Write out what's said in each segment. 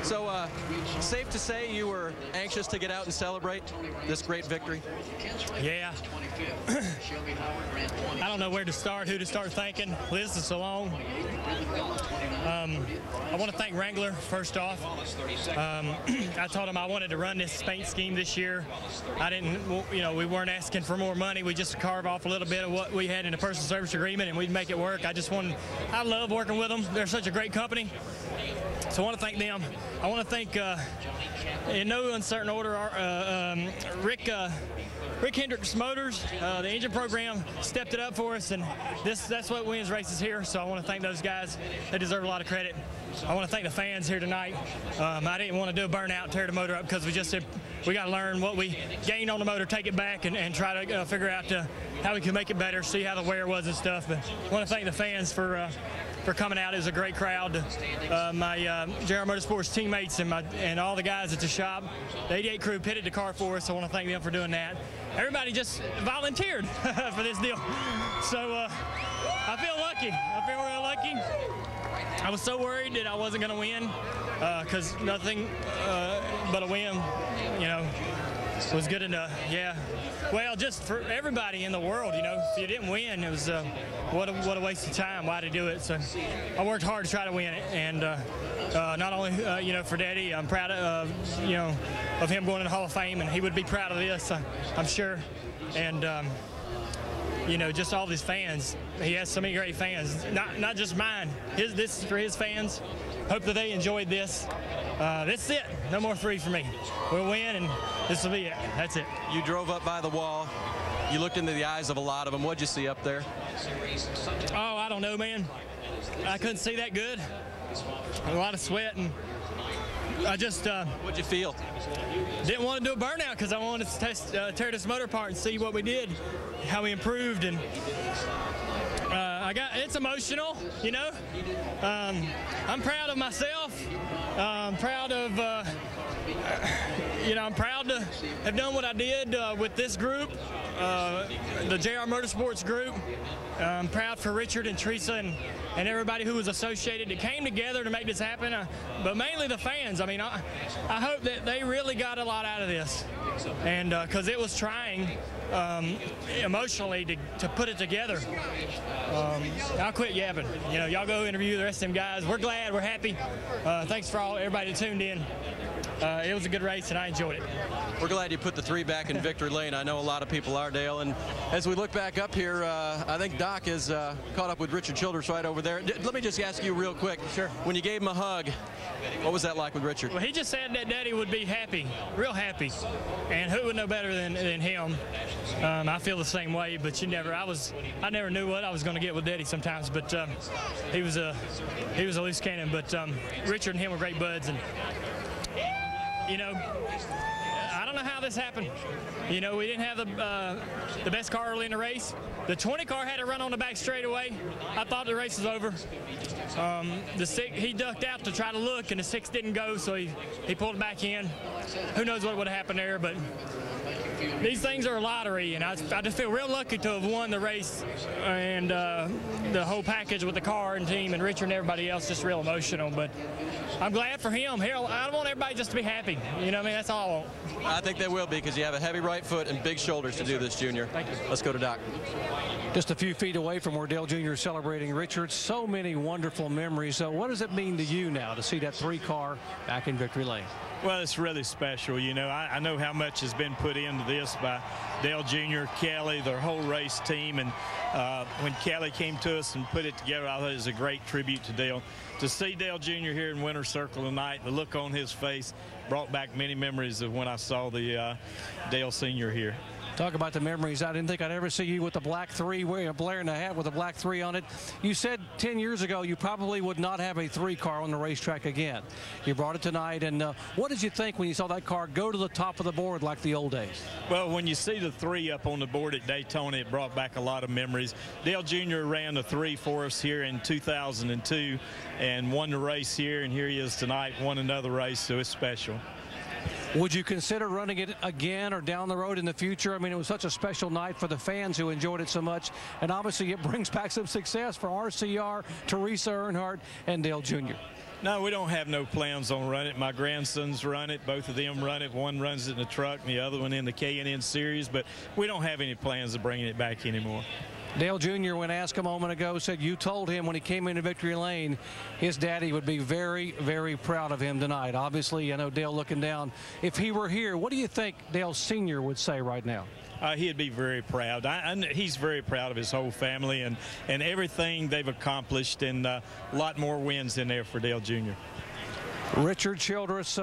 So, safe to say you were anxious to get out and celebrate this great victory? Yeah. I don't know where to start, who to start thanking. Liz is so long. I want to thank Wrangler, first off. I told him I wanted to run this paint scheme this year. I didn't, you know, we weren't asking for more money. We just carve off a little bit of what we had in the personal service agreement, and we'd make it work. I love working with them. They're such a great company. So I want to thank them. I want to thank, in no uncertain order, Rick Hendricks Motors, the engine program stepped it up for us, and that's what wins races here. So I want to thank those guys. They deserve a lot of credit. I want to thank the fans here tonight. I didn't want to do a burnout, tear the motor up, because we just said we got to learn what we gained on the motor, take it back, and try to figure out how we can make it better, see how the wear was and stuff. But I want to thank the fans for coming out. It was a great crowd. My JR Motorsports teammates and all the guys at the shop. The 88 crew pitted the car for us. I want to thank them for doing that. Everybody just volunteered for this deal. So I feel lucky. I feel real lucky. I was so worried that I wasn't going to win because nothing but a win, you know, was good enough. Yeah. Well, just for everybody in the world, you know, if you didn't win, it was what a waste of time. Why to do it? So I worked hard to try to win it, and not only you know, for Daddy, I'm proud of you know, of him going in the Hall of Fame, and he would be proud of this, I'm sure. And you know, just all these fans. He has so many great fans. Not just mine. This is for his fans. Hope that they enjoyed this. This is it. No more three for me. We'll win, and this will be it. That's it. You drove up by the wall. You looked into the eyes of a lot of them. What'd you see up there? Oh, I don't know, man. I couldn't see that good. A lot of sweat, and I just... What'd you feel? Didn't want to do a burnout because I wanted to tear this motor apart and see what we did, how we improved, and it's emotional, you know. I'm proud of myself. I'm proud of, you know, I'm proud to have done what I did with this group, the JR Motorsports group. I'm proud for Richard and Teresa and everybody who was associated that came together to make this happen, but mainly the fans. I mean, I hope that they really got a lot out of this, and because it was trying emotionally to put it together. I'll quit yapping. You know, y'all go interview the rest of them guys. We're glad, we're happy. Thanks for everybody that tuned in. It was a good race, and I enjoyed it. We're glad you put the three back in victory lane. I know a lot of people are, Dale. And as we look back up here, I think Doc is caught up with Richard Childress right over there. Let me just ask you real quick. Sure. When you gave him a hug, what was that like with Richard? Well, he just said that Daddy would be happy, real happy. And who would know better than him? I feel the same way, but I never knew what I was going to get with Daddy sometimes. But he was a loose cannon. But Richard and him were great buds, and you know, I don't know how this happened. You know, we didn't have the best car early in the race. The 20 car had to run on the back straightaway. I thought the race was over. He ducked out to try to look, and the 6 didn't go, so he pulled it back in. Who knows what would have happened there, but these things are a lottery, and I just feel real lucky to have won the race, and the whole package with the car and team and Richard and everybody else, just real emotional. But I'm glad for him. I want everybody just to be happy. You know what I mean? That's all I want. I think they will be, because you have a heavy right foot and big shoulders to do this, Junior. Thank you. Let's go to Doc. Just a few feet away from where Dale Jr. is celebrating Richard. So many wonderful memories. So what does it mean to you now to see that 3-car back in victory lane? Well, it's really special. You know, I know how much has been put into this by Dale Jr., Kelly, their whole race team. And when Kelly came to us and put it together, I thought it was a great tribute to Dale. To see Dale Jr. here in Winner's Circle tonight, the look on his face brought back many memories of when I saw the Dale Sr. here. Talk about the memories. I didn't think I'd ever see you with the black 3, blaring a hat with a black 3 on it. You said 10 years ago you probably would not have a 3-car on the racetrack again. You brought it tonight, and what did you think when you saw that car go to the top of the board like the old days? Well, when you see the 3 up on the board at Daytona, it brought back a lot of memories. Dale Jr. ran the 3 for us here in 2002 and won the race here, and here he is tonight, won another race, so it's special. Would you consider running it again or down the road in the future? I mean, it was such a special night for the fans who enjoyed it so much, and obviously it brings back some success for RCR, Teresa Earnhardt, and Dale Jr. No, we don't have no plans on running it. My grandsons run it. Both of them run it. One runs it in the truck and the other one in the K&N series, but we don't have any plans of bringing it back anymore. Dale Jr., when asked a moment ago, said you told him when he came into victory lane his daddy would be very, very proud of him tonight. Obviously, I know Dale looking down. If he were here, what do you think Dale Sr. would say right now? He'd be very proud. He's very proud of his whole family and everything they've accomplished, and a lot more wins in there for Dale Jr. Richard Childress,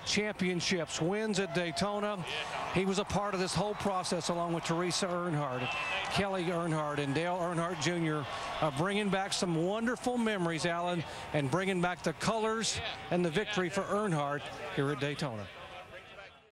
championships, wins at Daytona. He was a part of this whole process along with Teresa Earnhardt, Kelly Earnhardt, and Dale Earnhardt Jr. Bringing back some wonderful memories, Alan, and bringing back the colors and the victory for Earnhardt here at Daytona.